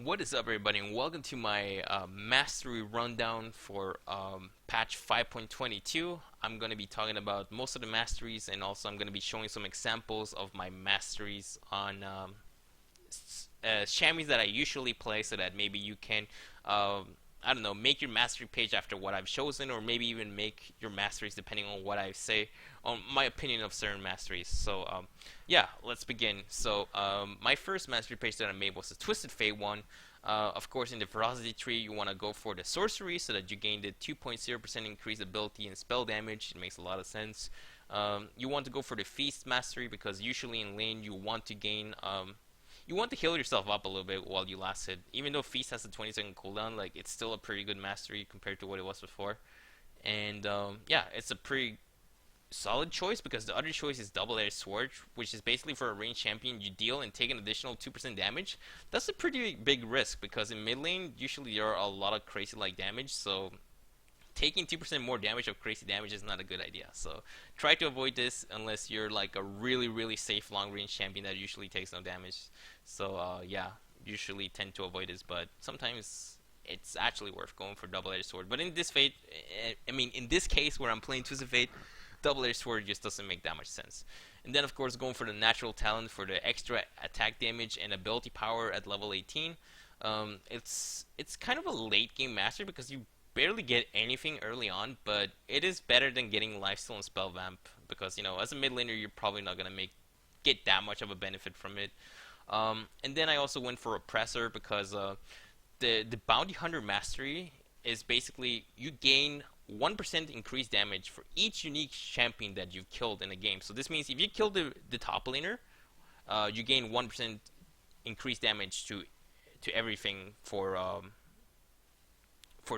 What is up, everybody, and welcome to my mastery rundown for patch 5.22. I'm going to be talking about most of the masteries, and also I'm going to be showing some examples of my masteries on chamois that I usually play, so that maybe you can, I don't know, make your mastery page after what I've chosen, or maybe even make your masteries depending on what I say, on my opinion of certain masteries. So, yeah, let's begin. So, my first mastery page that I made was the Twisted Fate one. Of course, in the Ferocity tree, you want to go for the Sorcery so that you gain the 2.0% increased ability and spell damage. It makes a lot of sense. You want to go for the Feast mastery because usually in lane you want to gain you want to heal yourself up a little bit while you last hit. Even though Feast has a 20-second cooldown, like it's still a pretty good mastery compared to what it was before. And yeah, it's a pretty solid choice because the other choice is Double-Edged Sword, which is basically for a ranged champion. You deal and take an additional 2% damage. That's a pretty big risk because in mid lane, usually there are a lot of crazy like damage, so taking 2% more damage of crazy damage is not a good idea. So try to avoid this unless you're like a really safe long range champion that usually takes no damage. So yeah, usually tend to avoid this, but sometimes it's actually worth going for Double-Edged Sword. But in this fate, I mean in this case where I'm playing Twisted Fate, Double-Edged Sword just doesn't make that much sense. And then of course going for the natural talent for the extra attack damage and ability power at level 18. It's kind of a late game master because you barely get anything early on, but it is better than getting Lifesteal and Spell Vamp because as a mid laner you're probably not gonna get that much of a benefit from it. And then I also went for Oppressor because the Bounty Hunter mastery is basically you gain 1% increased damage for each unique champion that you've killed in a game. So this means if you kill the top laner, you gain 1% increased damage to everything for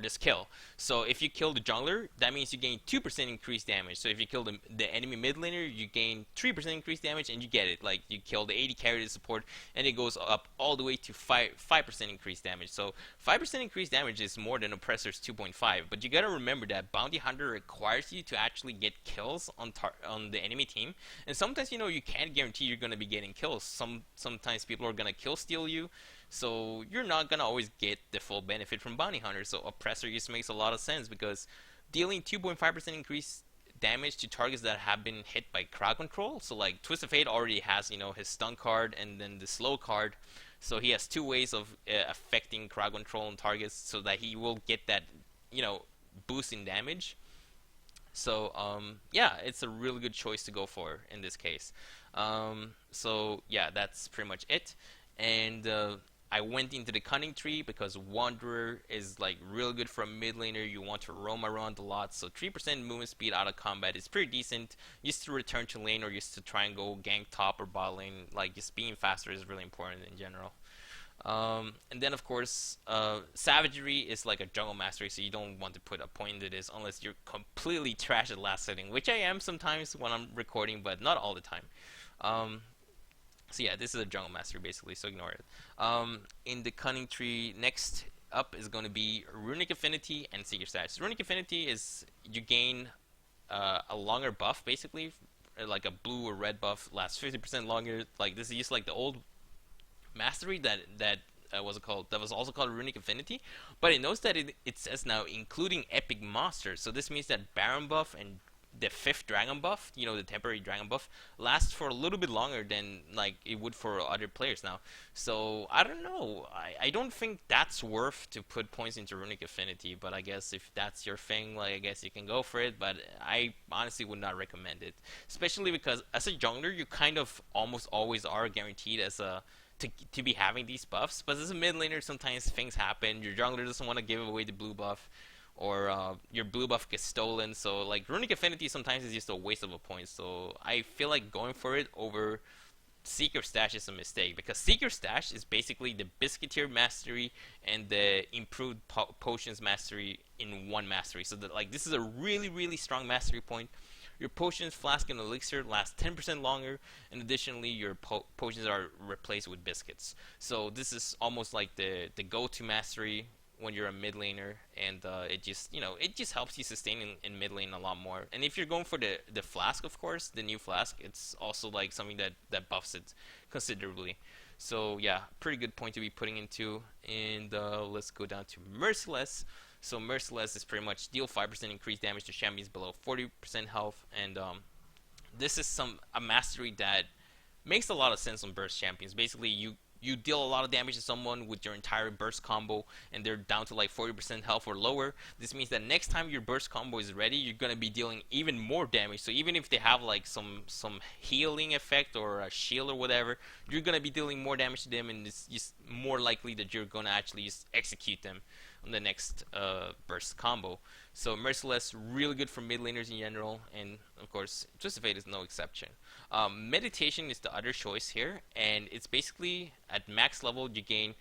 this kill. So if you kill the jungler, that means you gain 2% increased damage. So if you kill the enemy mid laner, you gain 3% increased damage, and you get it. Like you kill the 80 carry the support, and it goes up all the way to 5% increased damage. So 5% increased damage is more than Oppressor's 2.5. But you gotta remember that Bounty Hunter requires you to actually get kills on the enemy team, and sometimes you can't guarantee you're gonna be getting kills. Sometimes people are gonna kill steal you. So you're not gonna always get the full benefit from Bounty Hunter. So Oppressor just makes a lot of sense because dealing 2.5% increased damage to targets that have been hit by crowd control. So like Twisted Fate already has his stun card and then the slow card. So he has two ways of affecting crowd control on targets so that he will get that boost in damage. So yeah, it's a really good choice to go for in this case. So yeah, that's pretty much it. And I went into the Cunning tree because Wanderer is like real good for a mid laner. You want to roam around a lot, so 3% movement speed out of combat is pretty decent. Just to return to lane or just to try and go gank top or bot lane, like just being faster is really important in general. And then of course, Savagery is like a jungle mastery, so you don't want to put a point into this unless you're completely trash at last setting, which I am sometimes when I'm recording, but not all the time. So yeah, this is a jungle mastery basically, so ignore it. In the Cunning tree, next up is going to be Runic Affinity and Seeker Stash. Runic Affinity is you gain a longer buff basically, like a blue or red buff, lasts 50% longer. Like this is just like the old mastery that was it called? That was also called Runic Affinity, but it knows that it says now including epic monsters. So this means that Baron buff and the 5th dragon buff, the temporary dragon buff, lasts for a little bit longer than like it would for other players now. So I don't know. I don't think that's worth to put points into Runic Affinity, but I guess if that's your thing, like I guess you can go for it. But I honestly would not recommend it, especially because as a jungler, you kind of almost always are guaranteed as a to be having these buffs. But as a mid laner, sometimes things happen. Your jungler doesn't want to give away the blue buff, or your blue buff gets stolen. So like Runic Affinity sometimes is just a waste of a point. So I feel like going for it over Seeker Stash is a mistake because Seeker Stash is basically the Biscuiteer mastery and the improved potions mastery in one mastery. So that like this is a really strong mastery point. Your potions, flask, and elixir last 10% longer, and additionally, your potions are replaced with biscuits. So this is almost like the go-to mastery when you're a mid laner, and it just helps you sustain in mid lane a lot more. And if you're going for the flask, of course, the new flask, it's also like something that buffs it considerably. So yeah, pretty good point to be putting into. And let's go down to Merciless. So Merciless is pretty much deal 5% increased damage to champions below 40% health, and this is a mastery that makes a lot of sense on burst champions. Basically, you deal a lot of damage to someone with your entire burst combo, and they're down to like 40% health or lower. This means that next time your burst combo is ready, you're gonna be dealing even more damage. So even if they have like some healing effect or a shield or whatever, you're gonna be dealing more damage to them, and it's just more likely that you're gonna actually just execute them on the next burst combo. So Merciless, really good for mid laners in general, and of course Twisted Fate is no exception. Meditation is the other choice here, and it's basically at max level you gain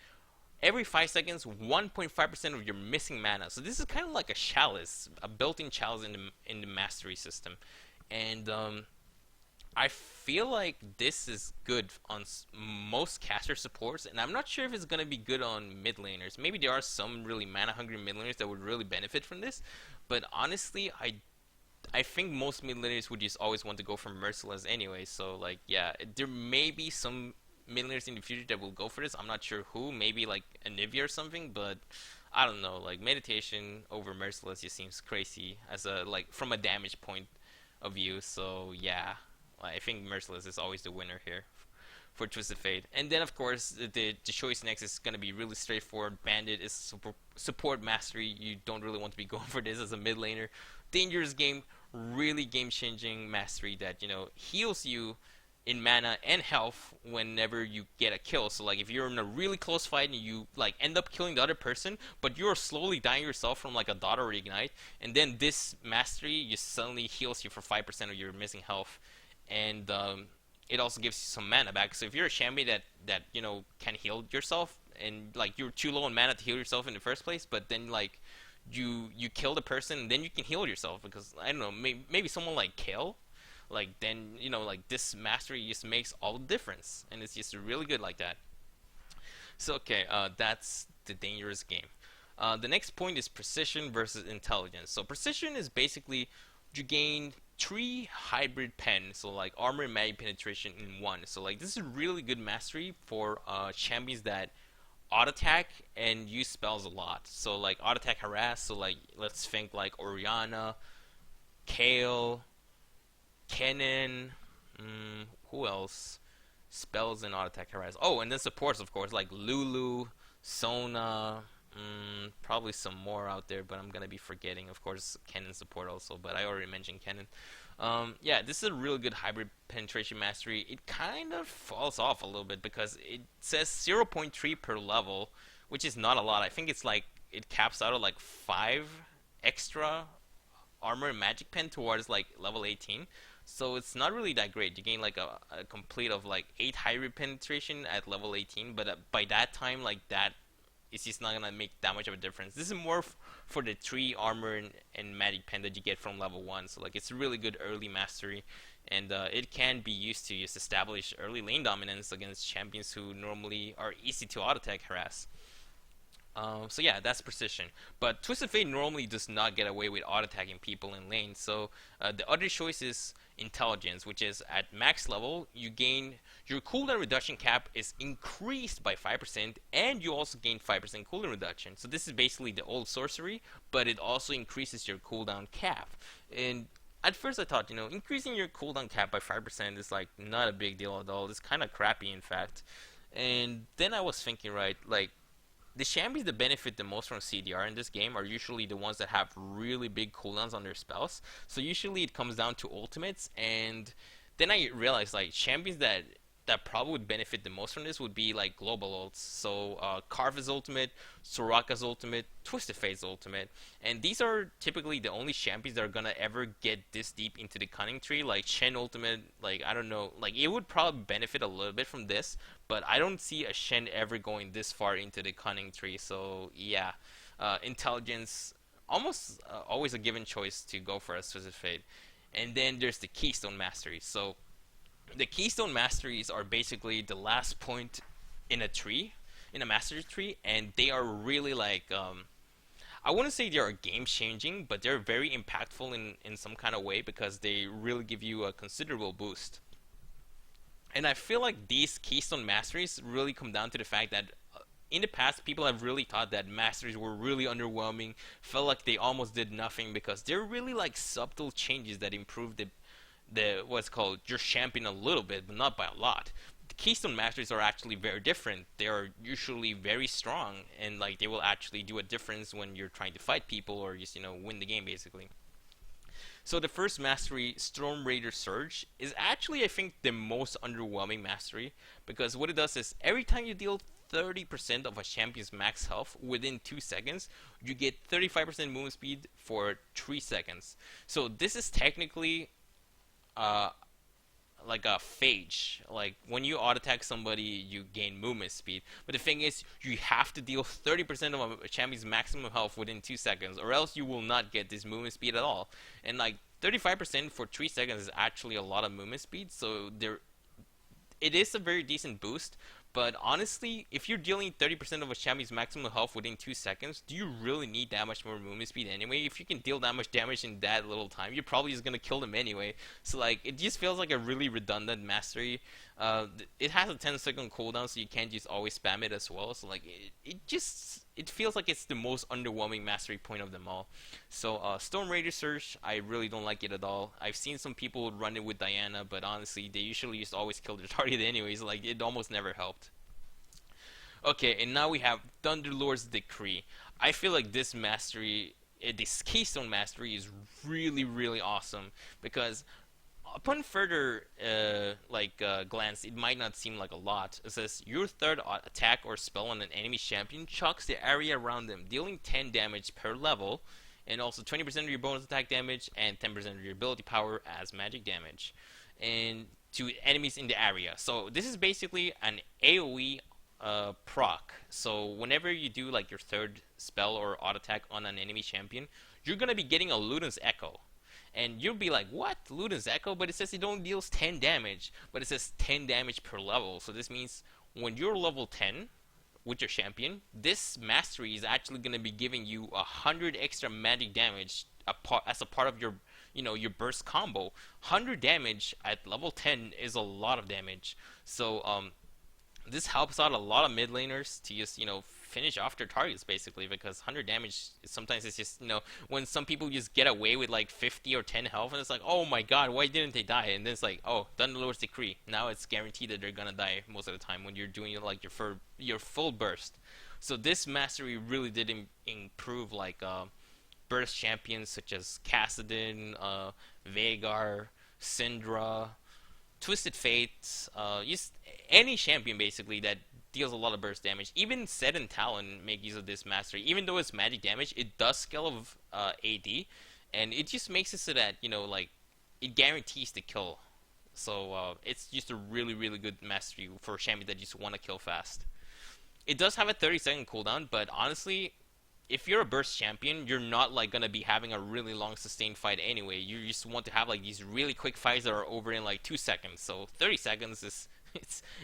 every 5 seconds 1.5% of your missing mana. So this is kind of like a chalice, a built-in chalice in the mastery system, and I feel like this is good on most caster supports, and I'm not sure if it's gonna be good on mid laners. Maybe there are some really mana hungry mid laners that would really benefit from this, but honestly, I think most mid laners would just always want to go for Merciless anyway. So like, yeah, there may be some mid laners in the future that will go for this. I'm not sure who. Maybe like Anivia or something, but I don't know. Like meditation over Merciless just seems crazy as a like from a damage point of view. So yeah, I think Merciless is always the winner here for Twisted Fate. And then of course the choice next is gonna be really straightforward. Bandit is support mastery. You don't really want to be going for this as a mid laner. Dangerous game, really game changing mastery that heals you in mana and health whenever you get a kill. So like if you're in a really close fight and you like end up killing the other person, but you're slowly dying yourself from like a dot or ignite, and then this mastery just suddenly heals you for 5% of your missing health, and it also gives you some mana back. So if you're a champion that can heal yourself, and like you're too low on mana to heal yourself in the first place, but then like you kill the person and then you can heal yourself, because I don't know, maybe someone like Kale, like then like this mastery just makes all the difference, and it's just really good like that. So okay, that's the dangerous game. The next point is precision versus intelligence. So precision is basically you gain 3 hybrid pen, so like armor and magic penetration in one. So like this is really good mastery for champions that auto attack and use spells a lot. So like auto attack harass. So like let's think like Orianna, Kale, Kennen. Who else? Spells and auto attack harass. Oh, and then supports of course like Lulu, Sona. Probably some more out there, but I'm gonna be forgetting. Of course, Kennen support also, but I already mentioned Kennen. Yeah, this is a really good hybrid penetration mastery. It kind of falls off a little bit because it says 0.3 per level, which is not a lot. I think it's like it caps out at like 5 extra armor and magic pen towards like level 18. So it's not really that great. You gain like a complete of like 8 hybrid penetration at level 18, but by that time, like that, it's just not gonna make that much of a difference. This is more for the 3 armor and magic pen that you get from level 1. So like it's a really good early mastery, and it can be used to just establish early lane dominance against champions who normally are easy to auto attack harass. So yeah, that's precision. But Twisted Fate normally does not get away with auto-attacking people in lane. So the other choice is intelligence, which is at max level, you gain your cooldown reduction cap is increased by 5%, and you also gain 5% cooldown reduction. So this is basically the old sorcery, but it also increases your cooldown cap. And at first I thought, increasing your cooldown cap by 5% is like not a big deal at all. It's kind of crappy, in fact. And then I was thinking, right, like, the champions that benefit the most from CDR in this game are usually the ones that have really big cooldowns on their spells. So usually it comes down to ultimates, and then I realized like champions that probably would benefit the most from this would be like global ults. So Karva's ultimate, Soraka's ultimate, Twisted Fate's ultimate, and these are typically the only champions that are gonna ever get this deep into the cunning tree. Like Shen ultimate, like I don't know, like it would probably benefit a little bit from this, but I don't see a Shen ever going this far into the cunning tree. So yeah, intelligence almost always a given choice to go for a Twisted Fate. And then there's the Keystone Mastery. So the Keystone Masteries are basically the last point in a tree, in a mastery tree, and they are really like, I wouldn't say they are game changing, but they're very impactful in some kind of way because they really give you a considerable boost. And I feel like these keystone masteries really come down to the fact that in the past, people have really thought that masteries were really underwhelming, felt like they almost did nothing because they're really like subtle changes that improve the what's called your champion a little bit, but not by a lot. The Keystone Masters are actually very different. They are usually very strong, and like they will actually do a difference when you're trying to fight people or just win the game basically. So the first mastery, Storm Raider Surge, is actually I think the most underwhelming mastery because what it does is every time you deal 30% of a champion's max health within 2 seconds, you get 35% movement speed for 3 seconds. So this is technically uh, like a phage. Like when you auto attack somebody, you gain movement speed. But the thing is, you have to deal 30% of a champion's maximum health within 2 seconds, or else you will not get this movement speed at all. And like 35% for 3 seconds is actually a lot of movement speed. So it is a very decent boost. But honestly, if you're dealing 30% of a champion's maximum health within 2 seconds, do you really need that much more movement speed anyway? If you can deal that much damage in that little time, you're probably just gonna kill them anyway. So like, it just feels like a really redundant mastery. It has a 10-second cooldown, so you can't just always spam it as well. So like, it feels like it's the most underwhelming mastery point of them all. So Storm Raider Surge, I really don't like it at all. I've seen some people run it with Diana, but honestly, they usually just always kill their target anyways. Like, it almost never helped. Okay, and now we have Thunderlord's Decree. I feel like this mastery, this Keystone mastery, is really, really awesome because upon further glance, it might not seem like a lot. It says your third attack or spell on an enemy champion chucks the area around them, dealing 10 damage per level, and also 20% of your bonus attack damage and 10% of your ability power as magic damage, and to enemies in the area. So this is basically an AOE proc. So whenever you do like your third spell or auto attack on an enemy champion, you're gonna be getting a Luden's Echo. And you'll be like, what? Luden's Echo? But it says it only deals 10 damage. But it says 10 damage per level. So this means when you're level 10 with your champion, this mastery is actually going to be giving you 100 extra magic damage as a part of your burst combo. 100 damage at level 10 is a lot of damage. So this helps out a lot of mid laners to just finish off their targets basically, because 100 damage sometimes it's just when some people just get away with like 50 or 10 health and it's like, oh my god, why didn't they die? And then it's like, oh, Thunderlord's Decree, now it's guaranteed that they're gonna die most of the time when you're doing like your full burst. So this mastery really did improve like burst champions such as Kassadin, Veigar, Syndra, Twisted Fate, just any champion basically that deals a lot of burst damage. Even Zed and Talon make use of this mastery. Even though it's magic damage, it does scale of AD, and it just makes it so that like it guarantees the kill. So it's just a really really good mastery for a champion that just want to kill fast. It does have a 30-second cooldown, but honestly, if you're a burst champion, you're not like gonna be having a really long sustained fight anyway. You just want to have like these really quick fights that are over in like 2 seconds. So 30 seconds is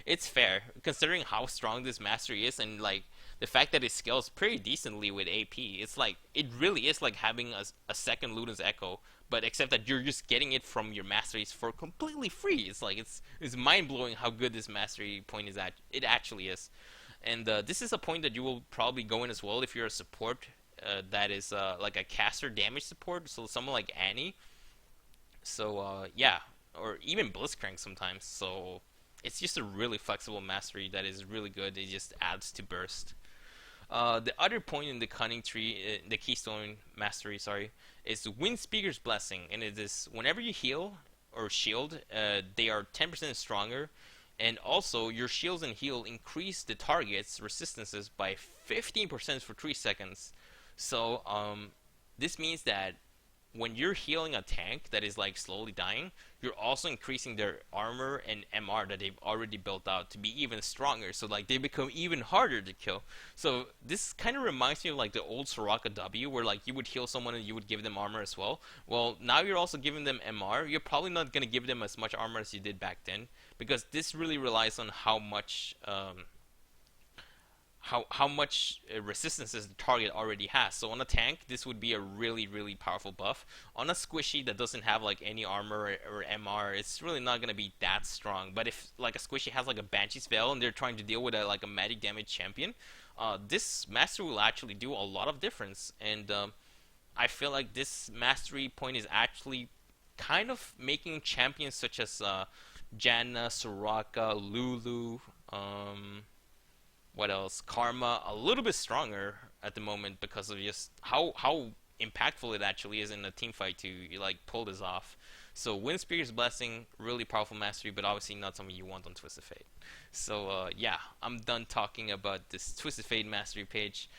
it's fair considering how strong this mastery is, and like the fact that it scales pretty decently with AP. It's like it really is like having a second Luden's Echo, but except that you're just getting it from your masteries for completely free. It's like it's mind blowing how good this mastery point is. It actually is. And this is a point that you will probably go in as well if you're a support that is like a caster damage support, so someone like Annie. So yeah, or even Blitzcrank sometimes. So it's just a really flexible mastery that is really good. It just adds to burst. The other point in the cunning tree, the keystone mastery, sorry, is Wind Speaker's Blessing, and it is whenever you heal or shield, they are 10% stronger. And also, your shields and heal increase the target's resistances by 15% for 3 seconds. So, this means that when you're healing a tank that is like slowly dying, you're also increasing their armor and MR that they've already built out to be even stronger. So like they become even harder to kill. So this kind of reminds me of like the old Soraka W, where like you would heal someone and you would give them armor as well. Well, now you're also giving them MR. You're probably not gonna give them as much armor as you did back then, because this really relies on how much resistances the target already has. So on a tank, this would be a really powerful buff. On a squishy that doesn't have like any armor or MR, it's really not gonna be that strong. But if like a squishy has like a Banshee's Veil and they're trying to deal with a magic damage champion, this mastery will actually do a lot of difference. And I feel like this mastery point is actually kind of making champions such as Janna, Soraka, Lulu, what else? Karma a little bit stronger at the moment because of just how impactful it actually is in a team fight to like pull this off. So Wind Spear's Blessing, really powerful mastery, but obviously not something you want on Twisted Fate. So yeah, I'm done talking about this Twisted Fate mastery page.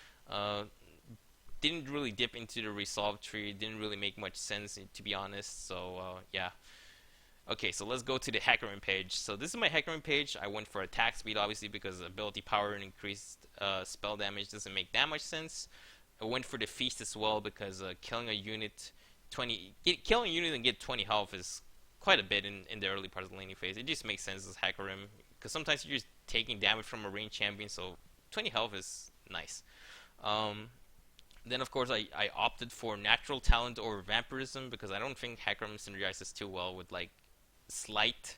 Didn't really dip into the resolve tree. Didn't really make much sense to be honest. So yeah. Okay, so let's go to the Hecarim page. So this is my Hecarim page. I went for attack speed, obviously, because ability power and increased spell damage doesn't make that much sense. I went for the feast as well because killing a unit and get 20 health is quite a bit in the early part of the laning phase. It just makes sense as Hecarim because sometimes you're just taking damage from a ranged champion, so 20 health is nice. Then of course I opted for natural talent over vampirism because I don't think Hecarim synergizes too well with like slight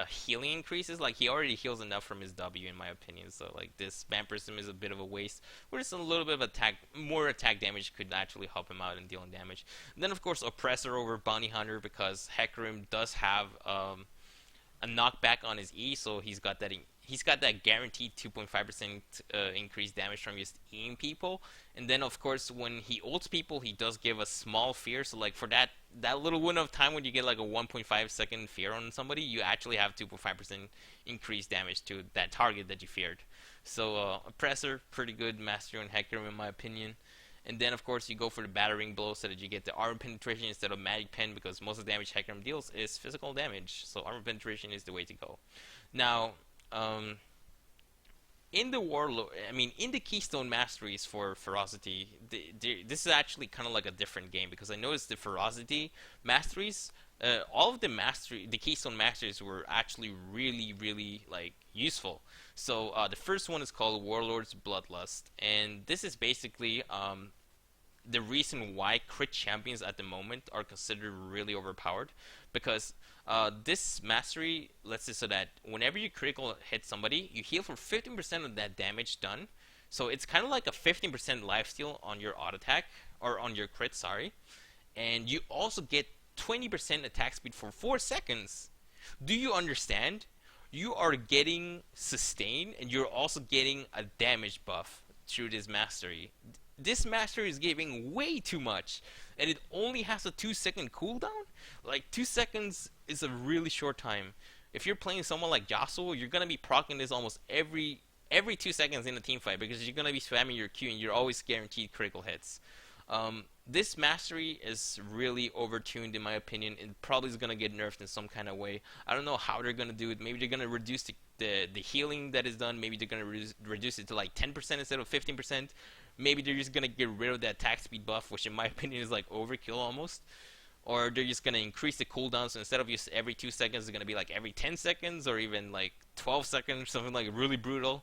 healing increases. Like he already heals enough from his W in my opinion, so like this vampirism is a bit of a waste. Where just a little bit of more attack damage could actually help him out in dealing damage. And then of course Oppressor over Bounty Hunter because Hecarim does have a knockback on his E, so he's got that guaranteed 2.5% increased damage from just Eing people. And then of course when he ults people, he does give a small fear. So like for that little window of time when you get like a 1.5 second fear on somebody, you actually have 2.5% increased damage to that target that you feared. So Oppressor, pretty good mastery on Hecarim in my opinion. And then of course you go for the battering blow so that you get the armor penetration instead of magic pen because most of the damage Hecarim deals is physical damage. So armor penetration is the way to go. Now, in the Keystone Masteries for Ferocity, this is actually kind of like a different game because I noticed the Ferocity Masteries, all of the Keystone Masteries were actually really like useful. So the first one is called Warlord's Bloodlust, and this is basically the reason why crit champions at the moment are considered really overpowered because this mastery lets it so that whenever you critical hit somebody, you heal for 15% of that damage done. So it's kind of like a 15% lifesteal on your auto attack or on your crit, sorry. And you also get 20% attack speed for 4 seconds. Do you understand? You are getting sustain and you're also getting a damage buff through this mastery. This mastery is giving way too much, and it only has a 2-second cooldown. Like 2 seconds is a really short time. If you're playing someone like Yasuo, you're gonna be proccing this almost every 2 seconds in a team fight because you're gonna be spamming your Q and you're always guaranteed critical hits. This mastery is really overtuned in my opinion. It probably is gonna get nerfed in some kind of way. I don't know how they're gonna do it. Maybe they're gonna reduce the healing that is done. Maybe they're gonna reduce it to like 10% instead of 15%. Maybe they're just gonna get rid of that attack speed buff, which in my opinion is like overkill almost. Or they're just gonna increase the cooldown, so instead of just every 2 seconds, it's gonna be like every 10 seconds or even like 12 seconds, something like really brutal.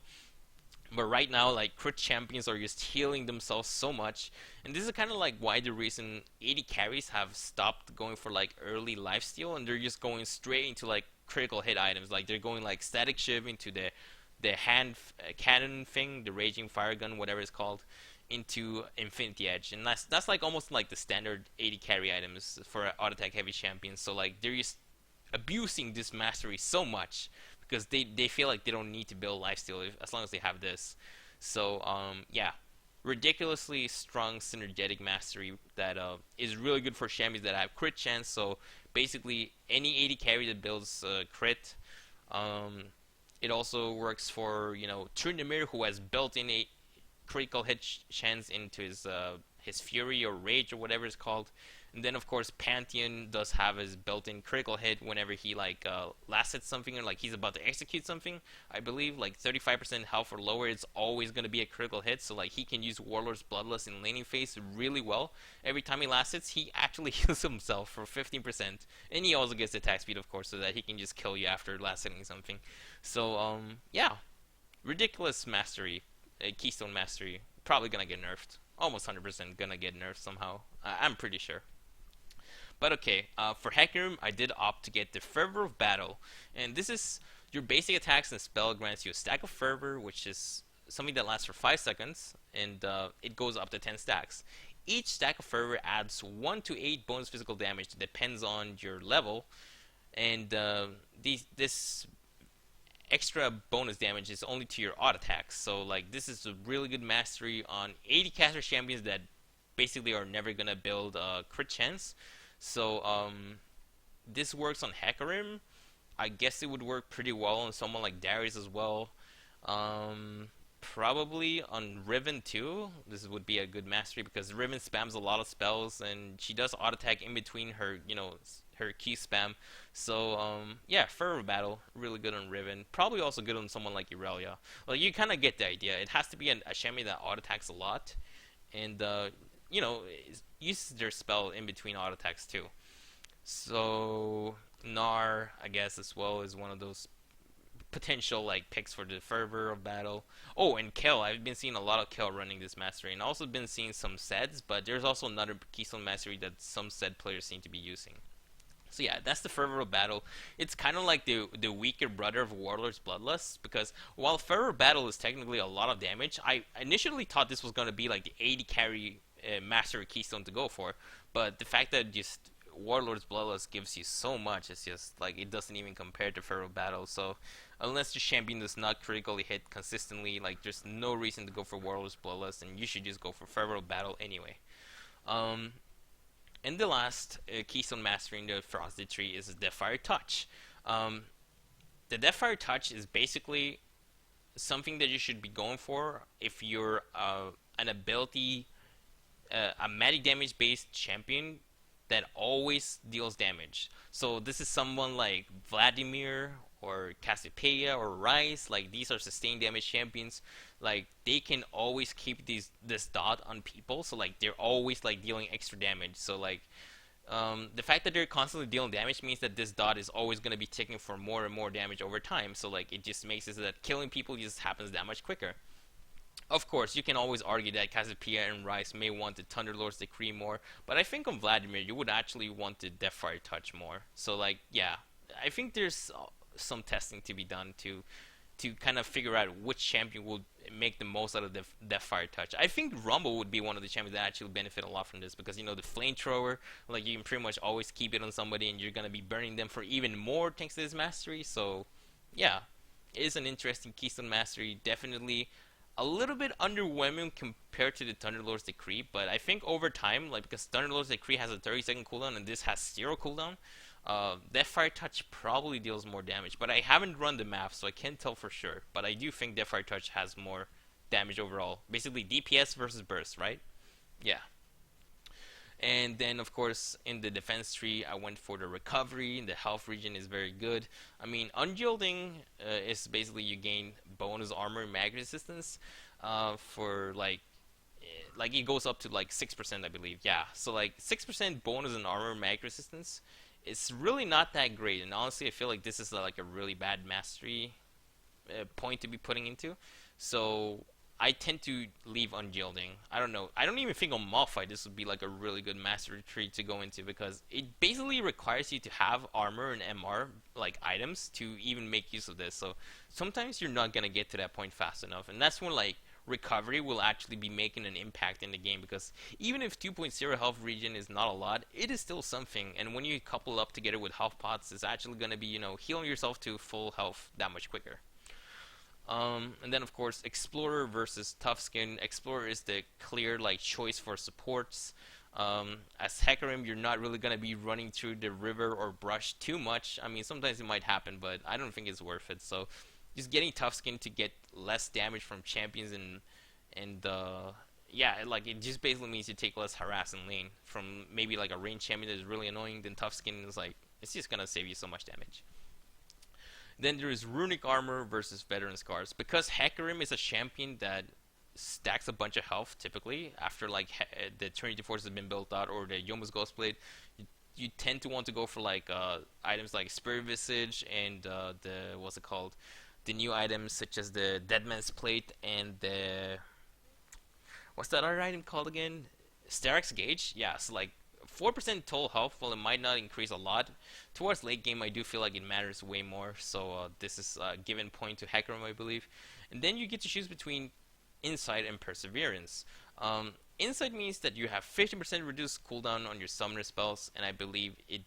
But right now, like crit champions are just healing themselves so much, and this is kind of like why the reason 80 carries have stopped going for like early lifesteal, and they're just going straight into like critical hit items. Like they're going like static shiv into the hand cannon thing, the raging fire gun, whatever it's called, into Infinity Edge, and that's like almost like the standard 80 carry items for auto attack heavy champions. So like they're just abusing this mastery so much because they feel like they don't need to build lifesteal as long as they have this. So yeah, ridiculously strong synergetic mastery that is really good for champions that have crit chance. So basically any 80 carry that builds crit. It also works for Tryndamere, who has built-in a critical hit chance into his Fury or Rage or whatever it's called. And then of course Pantheon does have his built-in critical hit whenever he like last hits something or like he's about to execute something. I believe like 35% health or lower, it's always going to be a critical hit. So like he can use Warlord's Bloodlust in laning phase really well. Every time he last hits, he actually heals himself for 15%, and he also gets attack speed of course, so that he can just kill you after last hitting something. So yeah, ridiculous mastery. Keystone Mastery probably gonna get nerfed. Almost 100% gonna get nerfed somehow. I'm pretty sure. But okay, for Hecarim, I did opt to get the Fervor of Battle, and this is your basic attacks and spell grants you a stack of Fervor, which is something that lasts for 5 seconds, and it goes up to 10 stacks. Each stack of Fervor adds 1 to 8 bonus physical damage, depends on your level, and this extra bonus damage is only to your odd attacks. So like this is a really good mastery on 80 caster champions that basically are never gonna build a crit chance. So this works on Hecarim. I guess it would work pretty well on someone like Darius as well. Probably on Riven too. This would be a good mastery because Riven spams a lot of spells and she does auto attack in between her, her key spam. So yeah, Fervor Battle really good on Riven. Probably also good on someone like Irelia. Like you kind of get the idea. It has to be a champion that auto attacks a lot, and uses their spell in between auto attacks too. So Gnar, I guess as well, is one of those potential like picks for the Fervor of Battle. Oh, and Kel. I've been seeing a lot of Kel running this mastery, and also been seeing some Seds, but there's also another Keystone mastery that some Sed players seem to be using. So yeah, that's the Fervor of Battle. It's kind of like the weaker brother of Warlord's Bloodlust, because while Fervor of Battle is technically a lot of damage, I initially thought this was going to be like the 80 carry master Keystone to go for, but the fact that just Warlord's Bloodlust gives you so much, it's just like it doesn't even compare to Fervor of Battle. So unless your champion does not critically hit consistently, like there's no reason to go for Warlord's Bloodlust, and you should just go for Fervor of Battle anyway. And the last Keystone Mastery in the Frosted Tree is the Deathfire Touch. The Deathfire Touch is basically something that you should be going for if you're an ability, a magic damage based champion that always deals damage. So this is someone like Vladimir or Cassiopeia or Rice. Like these are sustained damage champions. Like they can always keep this dot on people. So like they're always like dealing extra damage. So like the fact that they're constantly dealing damage means that this dot is always going to be ticking for more and more damage over time. So like it just makes it so that killing people just happens that much quicker. Of course, you can always argue that Cassiopeia and Rice may want the Thunderlord's Decree more, but I think on Vladimir you would actually want the Deathfire Touch more. So like, yeah, I think there's some testing to be done to kind of figure out which champion will make the most out of the Deathfire Touch. I think Rumble would be one of the champions that actually benefit a lot from this because, the Flamethrower, like you can pretty much always keep it on somebody and you're going to be burning them for even more thanks to this mastery. So, yeah, it is an interesting Keystone Mastery. Definitely a little bit underwhelming compared to the Thunderlord's Decree, but I think over time, like because Thunderlord's Decree has a 30-second cooldown and this has 0 cooldown, Deathfire Touch probably deals more damage. But I haven't run the math, so I can't tell for sure. But I do think Deathfire Touch has more damage overall. Basically, DPS versus burst, right? Yeah. And then, of course, in the defense tree, I went for the recovery. The health region is very good. I mean, unyielding is basically you gain bonus armor and mag resistance for like it goes up to like 6%, I believe. Yeah, so like 6% bonus in armor and mag resistance. It's really not that great, and honestly, I feel like this is like a really bad mastery point to be putting into. So I tend to leave unyielding. I don't know. I don't even think on Malphite this would be like a really good mastery tree to go into because it basically requires you to have armor and MR like items to even make use of this. So sometimes you're not gonna get to that point fast enough, and that's when like recovery will actually be making an impact in the game because even if 2.0 health region is not a lot, it is still something. And when you couple up together with health pots, it's actually gonna be healing yourself to full health that much quicker. And then of course Explorer versus Tough Skin. Explorer is the clear like choice for supports. As Hecarim, you're not really gonna be running through the river or brush too much. I mean, sometimes it might happen, but I don't think it's worth it. So just getting Tough Skin to get less damage from champions and yeah, like it just basically means you take less harass in lane from maybe like a range champion that is really annoying. Then Tough Skin is like it's just gonna save you so much damage. Then there is Runic Armor versus Veteran Scars. Because Hecarim is a champion that stacks a bunch of health typically after like the Trinity Force has been built out or the Yoma's Ghostblade, you tend to want to go for like items like Spirit Visage and the the new items such as the Deadman's Plate and the what's that other item called again? SteveRoxorz Gauge. Yeah, so like 4% total health. While it might not increase a lot, towards late game I do feel like it matters way more. So this is given point to Hecarim, I believe. And then you get to choose between Insight and Perseverance. Insight means that you have 50% reduced cooldown on your summoner spells, and I believe it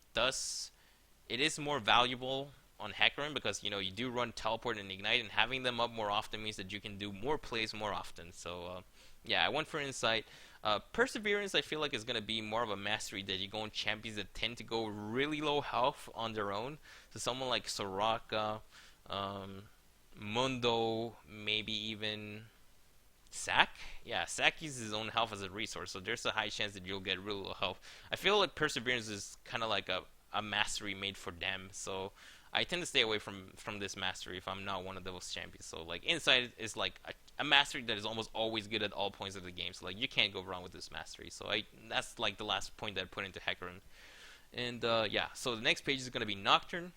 is more valuable on Hecarim because you do run teleport and ignite, and having them up more often means that you can do more plays more often. So yeah, I went for Insight. Perseverance I feel like is gonna be more of a mastery that you go on champions that tend to go really low health on their own. So someone like Soraka, Mundo, maybe even Sack? Yeah, Sack uses his own health as a resource, so there's a high chance that you'll get really low health. I feel like Perseverance is kind of like a mastery made for them, so I tend to stay away from this mastery if I'm not one of those champions. So like Insight is like a mastery that is almost always good at all points of the game, so like you can't go wrong with this mastery. So that's like the last point that I put into Hecarim. And yeah, so the next page is going to be Nocturne.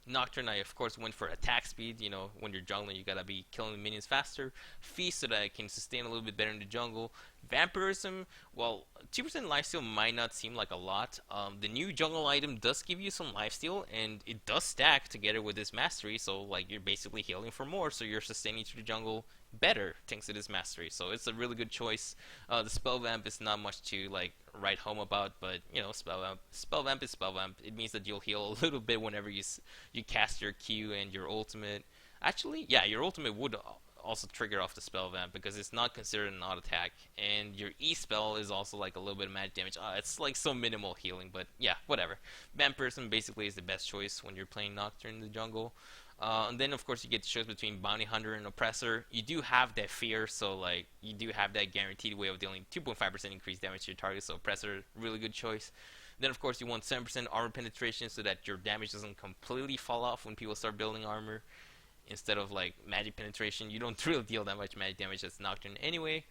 Nocturne, I of course went for attack speed. When you're jungling, you gotta be killing the minions faster. Feast, so that I can sustain a little bit better in the jungle. Vampirism, well, 2% lifesteal might not seem like a lot. The new jungle item does give you some lifesteal, and it does stack together with this mastery. So like you're basically healing for more, so you're sustaining to the jungle better thanks to this mastery. So it's a really good choice. The spell vamp is not much to like write home about, but spell vamp is spell vamp. It means that you'll heal a little bit whenever you cast your Q and your ultimate. Actually, yeah, your ultimate would also trigger off the spell vamp because it's not considered an auto attack, and your E spell is also like a little bit of magic damage. It's like so minimal healing, but yeah, whatever. Vampirism basically is the best choice when you're playing Nocturne in the jungle. And then of course you get to choose between Bounty Hunter and Oppressor. You do have that fear, so like you do have that guaranteed way of dealing 2.5% increased damage to your target, so Oppressor, really good choice. Then of course you want 7% armor penetration so that your damage doesn't completely fall off when people start building armor. Instead of like magic penetration, you don't really deal that much magic damage as Nocturne anyway.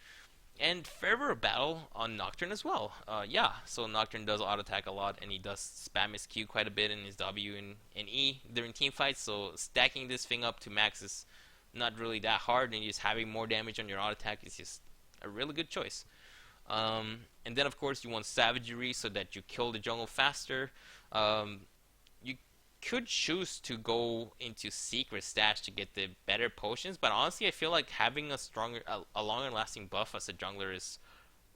And Fervor of Battle on Nocturne as well. Yeah, so Nocturne does auto attack a lot, and he does spam his Q quite a bit in his W and E during team fights. So stacking this thing up to max is not really that hard, and just having more damage on your auto attack is just a really good choice. And then of course you want Savagery so that you kill the jungle faster. You could choose to go into Secret Stash to get the better potions, but honestly I feel like having a longer lasting buff as a jungler is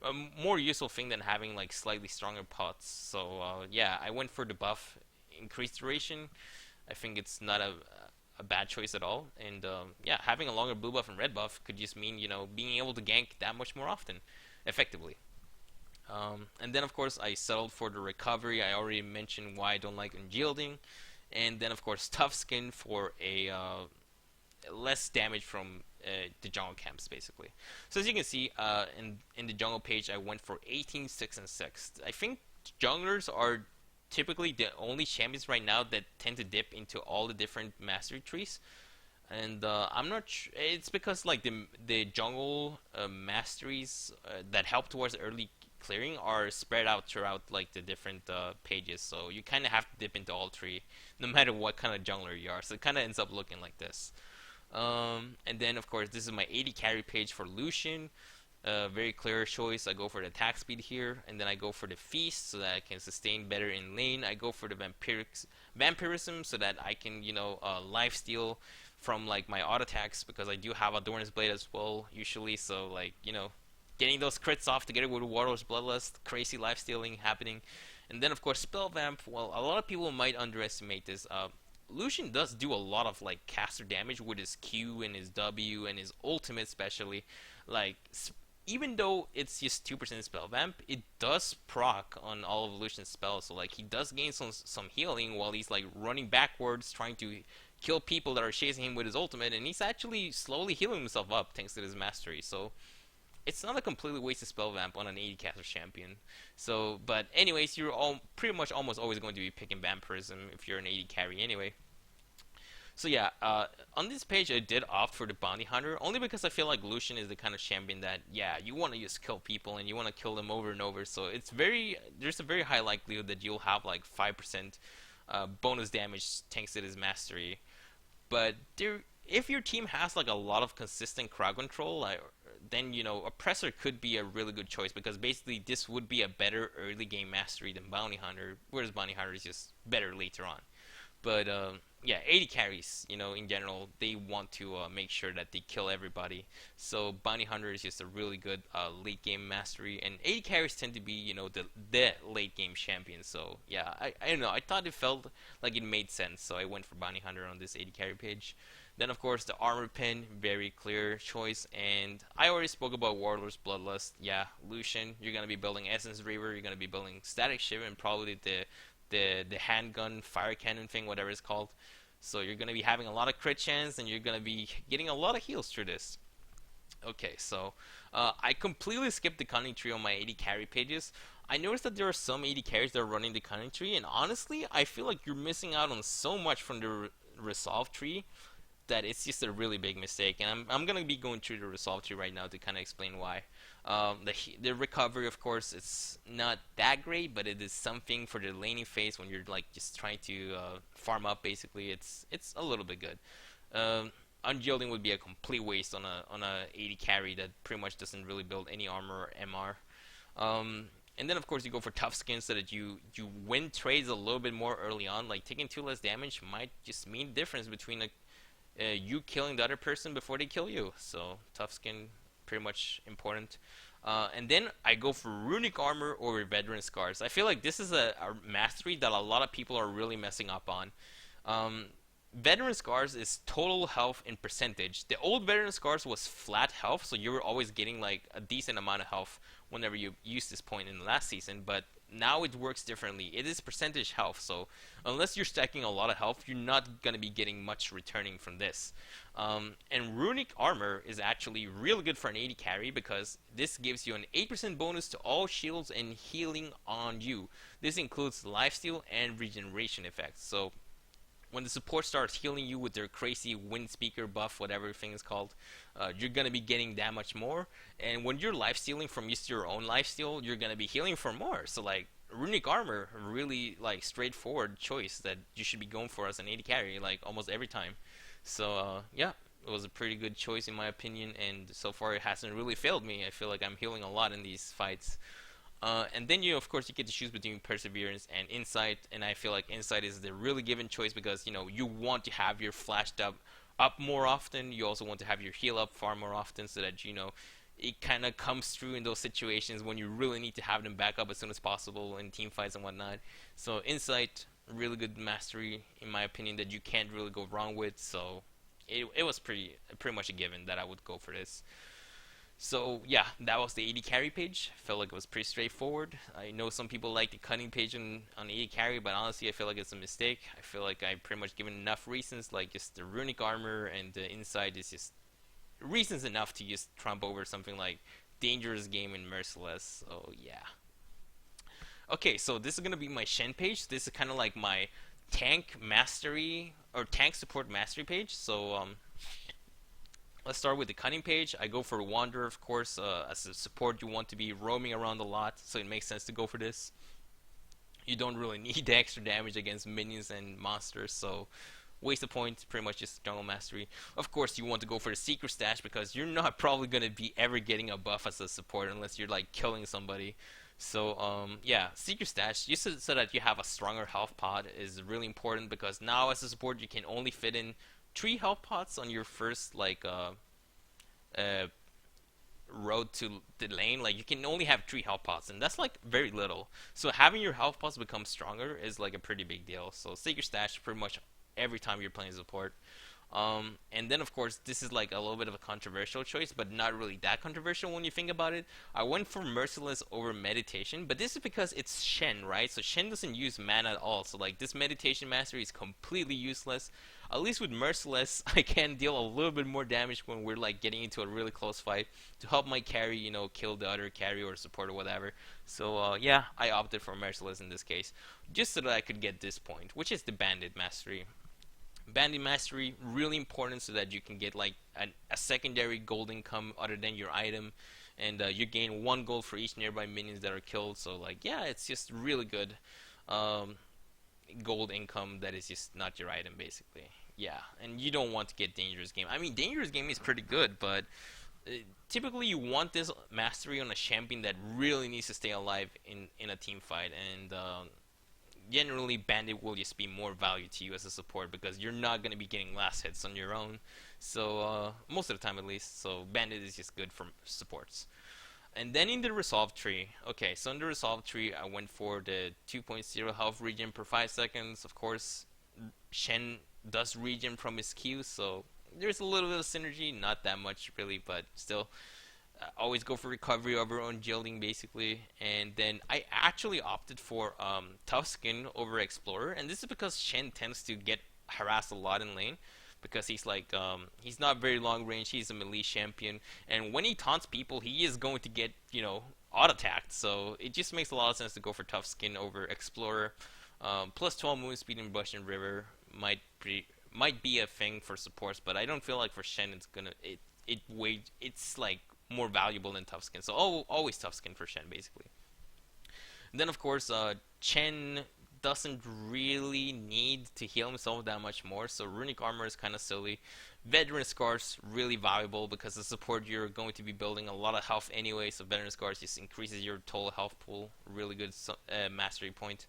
a more useful thing than having like slightly stronger pots. So yeah, I went for the buff, increased duration. I think it's not a bad choice at all, and yeah, having a longer blue buff and red buff could just mean being able to gank that much more often, effectively. And then of course I settled for the recovery. I already mentioned why I don't like unyielding. And then of course Tough Skin for a less damage from the jungle camps basically. So as you can see in the jungle page I went for 18, 6, and 6. I think junglers are typically the only champions right now that tend to dip into all the different mastery trees. And I'm not it's because like the jungle masteries that help towards early clearing are spread out throughout like the different pages, so you kind of have to dip into all three no matter what kind of jungler you are, so it kind of ends up looking like this. And then of course this is my 80 carry page for Lucian. Very clear choice. I go for the attack speed here, and then I go for the Feast so that I can sustain better in lane. I go for the Vampirism so that I can lifesteal from like my auto attacks, because I do have Adorn's Blade as well usually, so like getting those crits off together with Warlord's Bloodlust, crazy lifestealing happening. And then of course Spell Vamp. Well, a lot of people might underestimate this. Lucian does do a lot of like caster damage with his Q and his W and his ultimate especially. Like even though it's just 2% spell vamp, it does proc on all of Lucian's spells. So like he does gain some healing while he's like running backwards trying to kill people that are chasing him with his ultimate, and he's actually slowly healing himself up thanks to his mastery. So it's not a completely wasted spell vamp on an 80 caster champion. So, but anyways, you're all pretty much almost always going to be picking Vampirism if you're an 80 carry anyway. So yeah, on this page I did opt for the Bounty Hunter, only because I feel like Lucian is the kind of champion that, yeah, you want to just kill people and you want to kill them over and over. So there's a very high likelihood that you'll have like 5% bonus damage thanks to his mastery. But there if your team has like a lot of consistent crowd control, then Oppressor could be a really good choice because basically this would be a better early game mastery than Bounty Hunter, whereas Bounty Hunter is just better later on. But yeah, 80 carries, in general, they want to make sure that they kill everybody. So Bounty Hunter is just a really good late game mastery, and 80 carries tend to be, the late game champion. So yeah, I don't know. I thought it felt like it made sense, so I went for Bounty Hunter on this 80 carry page. Then of course the armor pin, very clear choice, and I already spoke about Warlord's Bloodlust. Yeah, Lucian, you're gonna be building Essence Reaver, you're gonna be building Static Shiv, and probably the handgun fire cannon thing, whatever it's called. So you're gonna be having a lot of crit chance, and you're gonna be getting a lot of heals through this. Okay, so I completely skipped the cunning tree on my 80 carry pages. I noticed that there are some 80 carries that are running the cunning tree, and honestly, I feel like you're missing out on so much from the resolve tree that it's just a really big mistake, and I'm gonna be going through the resolve tree right now to kind of explain why. The recovery, of course, it's not that great, but it is something for the laning phase when you're like just trying to farm up. Basically, it's a little bit good. Unyielding would be a complete waste on a 80 carry that pretty much doesn't really build any armor or MR. And then of course you go for tough skin so that you win trades a little bit more early on. Like taking 2 less damage might just mean the difference between you killing the other person before they kill you. So tough skin, pretty much important. And then I go for runic armor or veteran scars. I feel like this is a mastery that a lot of people are really messing up on. Veteran scars is total health in percentage. The old veteran scars was flat health, so you were always getting like a decent amount of health whenever you used this point in the last season, but now it works differently. It is percentage health, so unless you're stacking a lot of health, you're not going to be getting much returning from this. And runic armor is actually really good for an 80 carry because this gives you an 8% bonus to all shields and healing on you. This includes lifesteal and regeneration effects. So when the support starts healing you with their crazy wind speaker buff, whatever thing is called, you're gonna be getting that much more. And when you're lifestealing from just your own lifesteal, you're gonna be healing for more. So like runic armor, really like straightforward choice that you should be going for as an 80 carry, like almost every time. So yeah, it was a pretty good choice in my opinion, and so far it hasn't really failed me. I feel like I'm healing a lot in these fights. And then of course you get to choose between perseverance and insight, and I feel like insight is the really given choice because you want to have your flashed up more often. You also want to have your heal up far more often so that it kind of comes through in those situations when you really need to have them back up as soon as possible in team fights and whatnot. So insight, really good mastery in my opinion that you can't really go wrong with. So it was pretty much a given that I would go for this. So yeah, that was the 80 carry page. I felt like it was pretty straightforward. I know some people like the cutting page on 80 carry, but honestly I feel like it's a mistake. I feel like I pretty much given enough reasons, like just the runic armor and the insight is just reasons enough to just trump over something like dangerous game and merciless. So yeah. Okay, so this is gonna be my Shen page. This is kind of like my tank mastery or tank support mastery page. So let's start with the cunning page. I go for Wanderer, of course. As a support, you want to be roaming around a lot, so it makes sense to go for this. You don't really need the extra damage against minions and monsters, so waste of points, pretty much just jungle mastery. Of course, you want to go for the secret stash because you're not probably going to be ever getting a buff as a support unless you're like killing somebody. So yeah, secret stash just so that you have a stronger health pod is really important because now as a support you can only fit in 3 health pots on your first like road to the lane. Like you can only have 3 health pots, and that's like very little. So having your health pots become stronger is like a pretty big deal. So secret stash pretty much every time you're playing support. And then of course this is like a little bit of a controversial choice, but not really that controversial when you think about it. I went for merciless over meditation, but this is because it's Shen, right? So Shen doesn't use mana at all, so like this meditation mastery is completely useless. At least with merciless I can deal a little bit more damage when we're like getting into a really close fight to help my carry kill the other carry or support or whatever. So yeah, I opted for merciless in this case just so that I could get this point, which is the bandit mastery. Bandit mastery, really important so that you can get like a secondary gold income other than your item, and you gain 1 gold for each nearby minions that are killed. So like yeah, it's just really good gold income that is just not your item basically. Yeah, and you don't want to get Dangerous Game. I mean, Dangerous Game is pretty good, but uh, typically you want this mastery on a champion that really needs to stay alive in a team fight, and generally Bandit will just be more value to you as a support because you're not going to be getting last hits on your own. So most of the time at least, so Bandit is just good for supports. And then in the resolve tree, okay, so in the resolve tree, I went for the 2.0 health regen per 5 seconds. Of course, Shen does regen from his Q, so there's a little bit of synergy, not that much really, but still. Always go for recovery over on shielding basically, and then I actually opted for tough skin over explorer, and this is because Shen tends to get harassed a lot in lane because he's like he's not very long range, he's a melee champion, and when he taunts people he is going to get, you know, auto attacked, so it just makes a lot of sense to go for tough skin over explorer. Plus 12 movement speed in bush and river might be a thing for supports, but I don't feel like for Shen it's like more valuable than tough skin. So always tough skin for Shen basically. And then of course Chen doesn't really need to heal himself that much more, so runic armor is kind of silly. Veteran scars really valuable because the support you're going to be building a lot of health anyway, so veteran scars just increases your total health pool. Really good mastery point.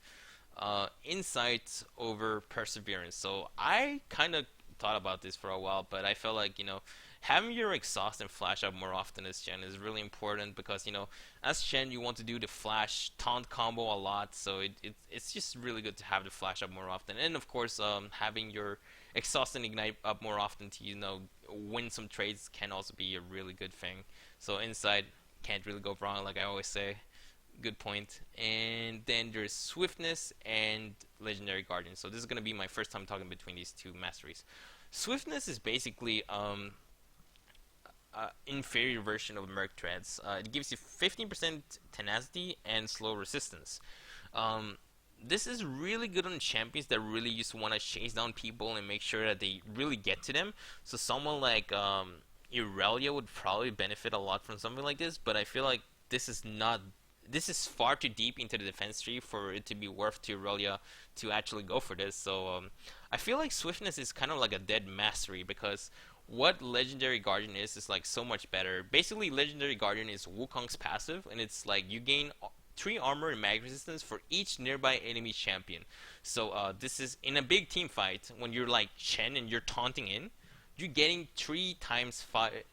Insight over perseverance. So I kind of thought about this for a while, but I felt like, you know, having your exhaust and flash up more often as Chen is really important because, you know, as Chen you want to do the flash taunt combo a lot, so it's just really good to have the flash up more often. And of course having your exhaust and ignite up more often to, you know, win some trades can also be a really good thing. So inside can't really go wrong, like I always say. Good point. And then there's swiftness and legendary guardian. So this is going to be my first time talking between these two masteries. Swiftness is basically inferior version of Merc Treads. It gives you 15% tenacity and slow resistance. This is really good on champions that really just want to chase down people and make sure that they really get to them. So someone like Irelia would probably benefit a lot from something like this, but I feel like this is far too deep into the defense tree for it to be worth to Irelia to actually go for this. So I feel like swiftness is kind of like a dead mastery because what Legendary Guardian is like so much better. Basically, Legendary Guardian is Wukong's passive, and it's like you gain 3 armor and mag resistance for each nearby enemy champion. So this is in a big team fight when you're like Chen and you're taunting in, you're getting 3 times 5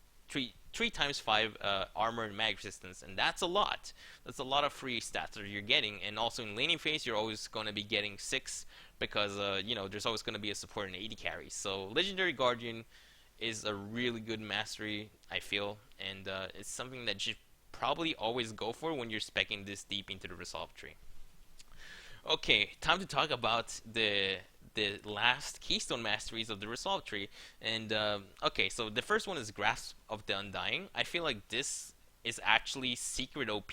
armor and mag resistance, and that's a lot. That's a lot of free stats that you're getting, and also in laning phase you're always going to be getting 6 because you know, there's always going to be a support in 80 carries. So Legendary Guardian is a really good mastery, I feel, and it's something that you should probably always go for when you're speccing this deep into the resolve tree. Okay, time to talk about the last keystone masteries of the resolve tree. And okay, so the first one is Grasp of the Undying. I feel like this is actually secret OP,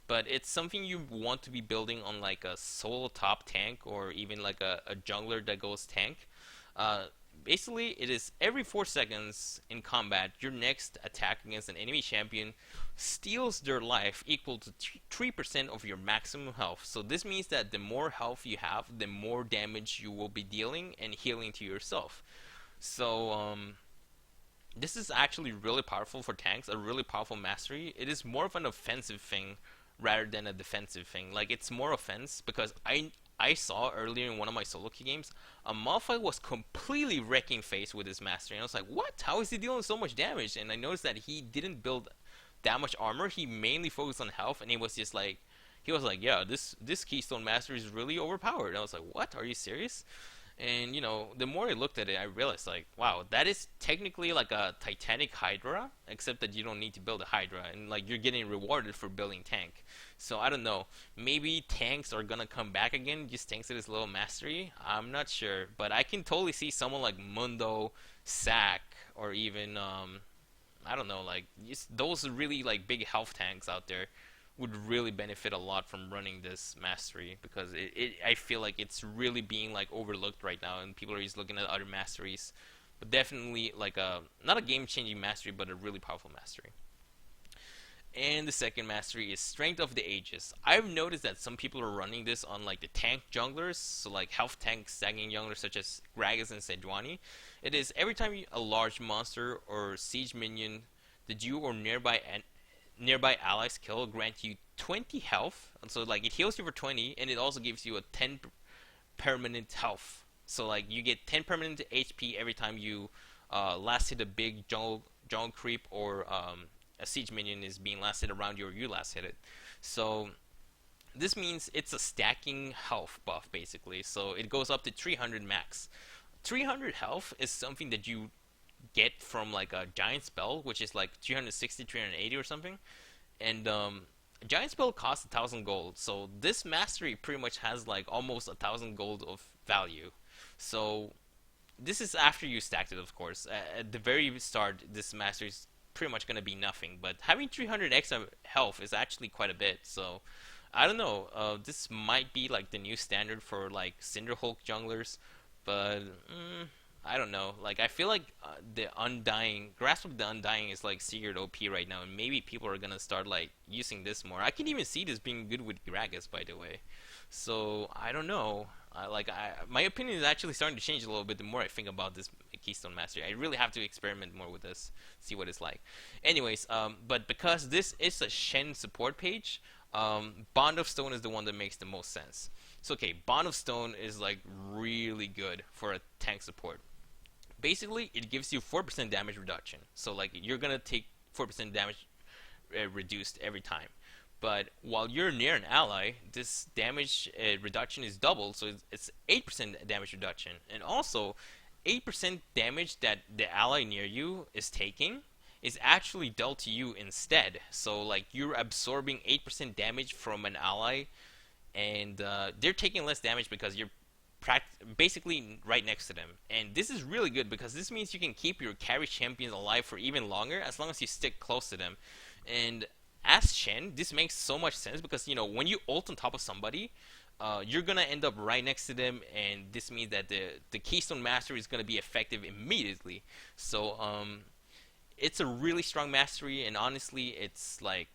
but it's something you want to be building on like a solo top tank or even like a jungler that goes tank. Basically, it is every 4 seconds in combat, your next attack against an enemy champion steals their life equal to 3% of your maximum health. So this means that the more health you have, the more damage you will be dealing and healing to yourself. So this is actually really powerful for tanks, a really powerful mastery. It is more of an offensive thing rather than a defensive thing. Like, it's more offense because I saw earlier in one of my solo queue games, a Malphite was completely wrecking face with his mastery, and I was like, what? How is he dealing so much damage? And I noticed that he didn't build that much armor. He mainly focused on health, and he was like, yeah, this Keystone Mastery is really overpowered. And I was like, what? Are you serious? And, you know, the more I looked at it, I realized, like, wow, that is technically like a Titanic Hydra, except that you don't need to build a Hydra, and, like, you're getting rewarded for building tank. So, I don't know. Maybe tanks are gonna come back again, just thanks to this little mastery. I'm not sure. But I can totally see someone like Mundo, Sack, or even, I don't know, like, just those really, like, big health tanks out there would really benefit a lot from running this mastery because I feel like it's really being like overlooked right now and people are just looking at other masteries, but definitely like not a game changing mastery but a really powerful mastery. And the second mastery is Strength of the Ages. I've noticed that some people are running this on like the tank junglers, so like health tank stacking junglers such as Gragas and Sejuani. It is every time a large monster or siege minion that you or nearby allies kill grant you 20 health. And so like it heals you for 20, and it also gives you a 10 permanent health. So like you get 10 permanent HP every time you last hit a big jungle creep, or a siege minion is being last hit around you, or you last hit it. So this means it's a stacking health buff basically. So it goes up to 300 max. 300 health is something that you get from like a giant spell, which is like 360, 380 or something. And a giant spell costs 1,000 gold. So this mastery pretty much has like almost 1,000 gold of value. So this is after you stacked it, of course. At the very start, this mastery is pretty much gonna be nothing. But having 300 extra health is actually quite a bit. So I don't know. This might be like the new standard for like Cinderhulk junglers, but I don't know. Like I feel like the Undying Grasp of the Undying is like secret OP right now, and maybe people are gonna start like using this more. I can even see this being good with Gragas, by the way. So I don't know. My opinion is actually starting to change a little bit the more I think about this Keystone Mastery. I really have to experiment more with this, see what it's like. Anyways, but because this is a Shen support page, Bond of Stone is the one that makes the most sense. So okay, Bond of Stone is like really good for a tank support. Basically, it gives you 4% damage reduction. So like you're gonna take 4% damage reduced every time. But while you're near an ally, this damage reduction is doubled, so it's 8% damage reduction. And also, 8% damage that the ally near you is taking is actually dealt to you instead. So like you're absorbing 8% damage from an ally, and they're taking less damage because you're basically right next to them. And this is really good because this means you can keep your carry champions alive for even longer as long as you stick close to them. And as Shen, this makes so much sense because you know when you ult on top of somebody, you're gonna end up right next to them, and this means that the Keystone Mastery is gonna be effective immediately. So it's a really strong mastery, and honestly, it's like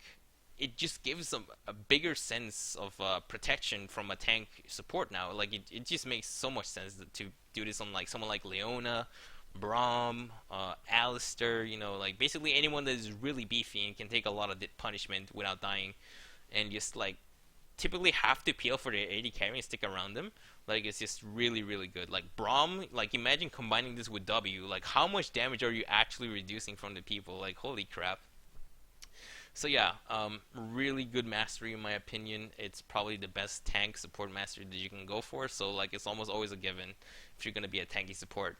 it just gives a bigger sense of protection from a tank support now. Like it just makes so much sense to do this on like someone like Leona, Braum, Alistair, you know, like basically anyone that is really beefy and can take a lot of punishment without dying, and just like typically have to peel for their AD carry and stick around them. Like it's just really really good. Like Braum, like imagine combining this with W. Like how much damage are you actually reducing from the people? Like holy crap. So yeah, really good mastery in my opinion. It's probably the best tank support mastery that you can go for. So like it's almost always a given if you're gonna be a tanky support.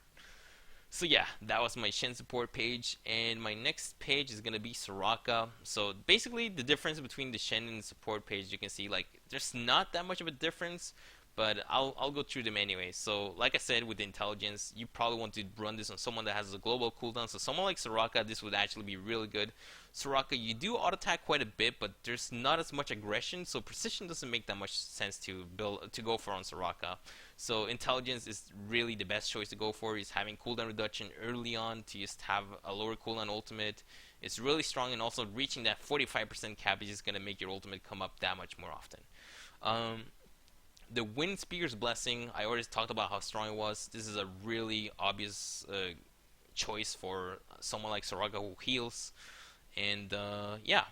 So yeah, that was my Shen support page, and my next page is gonna be Soraka. So basically, the difference between the Shen and support page, you can see like there's not that much of a difference, but I'll go through them anyway. So like I said, with intelligence, you probably want to run this on someone that has a global cooldown. So someone like Soraka, this would actually be really good. Soraka, you do auto attack quite a bit, but there's not as much aggression, so precision doesn't make that much sense to go for on Soraka. So intelligence is really the best choice to go for. Is having cooldown reduction early on to just have a lower cooldown ultimate. It's really strong, and also reaching that 45% cap is just gonna make your ultimate come up that much more often. The Wind Speaker's Blessing, I already talked about how strong it was. This is a really obvious choice for someone like Soraka who heals. And yeah,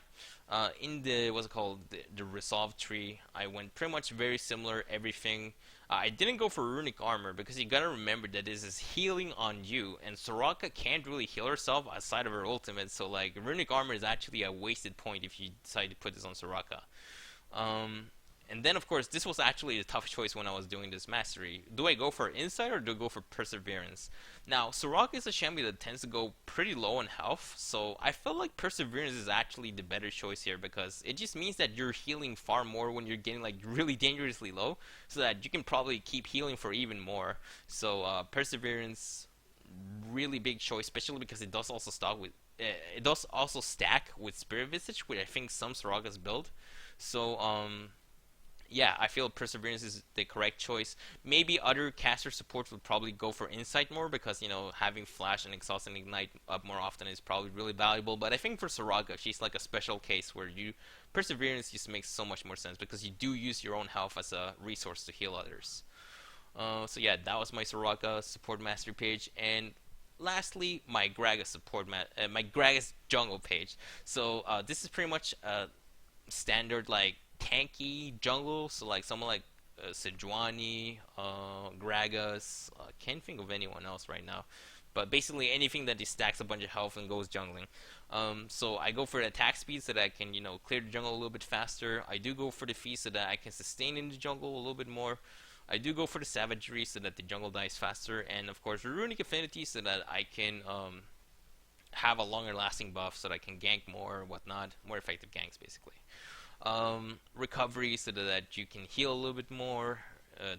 in the what's it called, the Resolve tree, I went pretty much very similar everything. I didn't go for Runic Armor because you gotta remember that this is healing on you, and Soraka can't really heal herself outside of her ultimate. So like Runic Armor is actually a wasted point if you decide to put this on Soraka. And then, of course, this was actually a tough choice when I was doing this mastery. Do I go for Insight or do I go for Perseverance? Now, Soraka is a champion that tends to go pretty low on health, so I felt like Perseverance is actually the better choice here because it just means that you're healing far more when you're getting like really dangerously low, so that you can probably keep healing for even more. So Perseverance, really big choice, especially because it does also stack with Spirit Visage, which I think some Sorakas build. So Yeah, I feel Perseverance is the correct choice. Maybe other caster supports would probably go for Insight more because, having Flash and Exhaust and Ignite up more often is probably really valuable. But I think for Soraka, she's like a special case where Perseverance just makes so much more sense because you do use your own health as a resource to heal others. So yeah, that was my Soraka support mastery page. And lastly, my Gragas my Gragas jungle page. So this is pretty much standard like tanky jungle. So like someone like Sejuani, Gragas. Can't think of anyone else right now. But basically anything that just stacks a bunch of health and goes jungling. So I go for the attack speed so that I can clear the jungle a little bit faster. I do go for the feast so that I can sustain in the jungle a little bit more. I do go for the savagery so that the jungle dies faster, and of course runic affinity so that I can have a longer lasting buff so that I can gank more, whatnot, more effective ganks basically. Recovery so that you can heal a little bit more.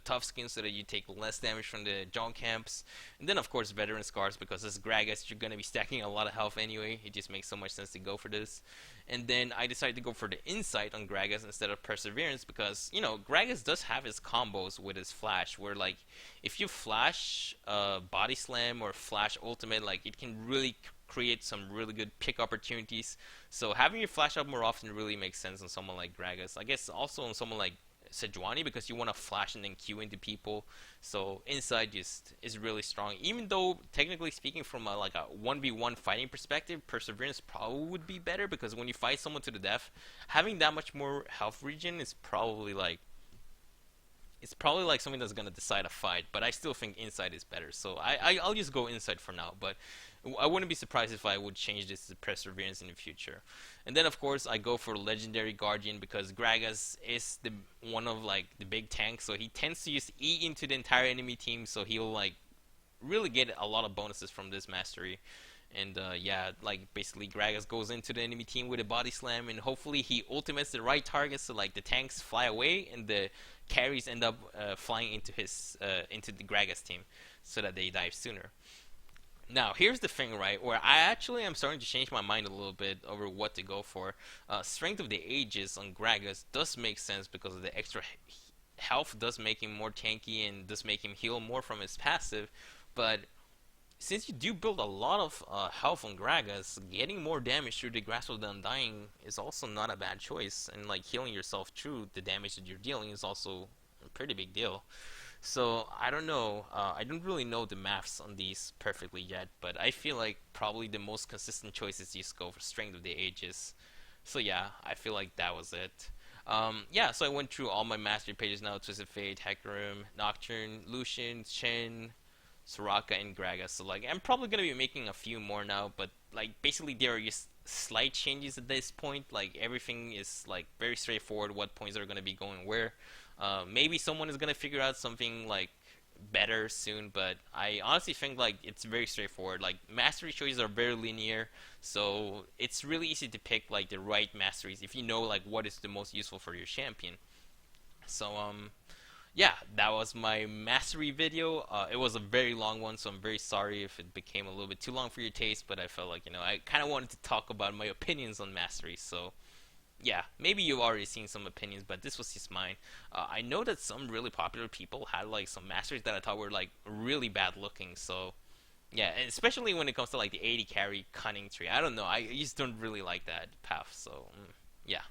Tough skin so that you take less damage from the jungle camps, and then of course veteran scars because as Gragas you're gonna be stacking a lot of health anyway. It just makes so much sense to go for this. And then I decided to go for the insight on Gragas instead of perseverance because Gragas does have his combos with his flash where like if you flash body slam or flash ultimate, like it can really create some really good pick opportunities. So having your flash up more often really makes sense on someone like Gragas. I guess also on someone like Sejuani because you want to flash and then Q into people. So inside just is really strong. Even though technically speaking from like a 1v1 fighting perspective, perseverance probably would be better because when you fight someone to the death, having that much more health regen is probably like something that's gonna decide a fight. But I still think inside is better. So I'll just go inside for now. But I wouldn't be surprised if I would change this to perseverance in the future. And then of course I go for legendary guardian because Gragas is one of like the big tanks, so he tends to use E into the entire enemy team, so he'll like really get a lot of bonuses from this mastery. And yeah, like basically Gragas goes into the enemy team with a body slam, and hopefully he ultimates the right target so like the tanks fly away and the carries end up flying into into the Gragas team so that they die sooner. Now, here's the thing, right, where I actually am starting to change my mind a little bit over what to go for. Strength of the Ages on Gragas does make sense because of the extra health does make him more tanky and does make him heal more from his passive. But since you do build a lot of health on Gragas, getting more damage through the Grasp of the Undying is also not a bad choice. And like healing yourself through the damage that you're dealing is also a pretty big deal. So I don't know. I don't really know the maths on these perfectly yet, but I feel like probably the most consistent choice is just go for Strength of the Ages. So yeah, I feel like that was it. Yeah, so I went through all my mastery pages now: Twisted Fate, Hecarim, Nocturne, Lucian, Shen, Soraka, and Gragas. So like I'm probably gonna be making a few more now, but like basically there are just slight changes at this point. Like everything is like very straightforward. What points are gonna be going where. Maybe someone is gonna figure out something like better soon, but I honestly think like it's very straightforward. Like mastery choices are very linear, so it's really easy to pick like the right masteries if you know like what is the most useful for your champion. So yeah, that was my mastery video. It was a very long one, so I'm very sorry if it became a little bit too long for your taste, but I felt like I kind of wanted to talk about my opinions on mastery. So yeah, maybe you've already seen some opinions, but this was just mine. I know that some really popular people had like some masters that I thought were like really bad looking. So yeah, and especially when it comes to like the 80 carry cunning tree. I don't know. I just don't really like that path. So yeah.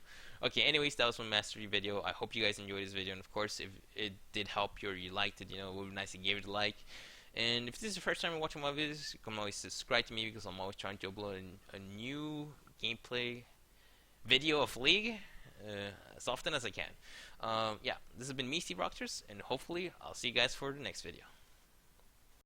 Okay. Anyways, that was my mastery video. I hope you guys enjoyed this video, and of course, if it did help you or you liked it, it would be nice if you gave it a like. And if this is the first time you're watching my videos, you can always subscribe to me because I'm always trying to upload a new gameplay video of League as often as I can. Yeah, this has been me, SteveRoxorz, and hopefully I'll see you guys for the next video.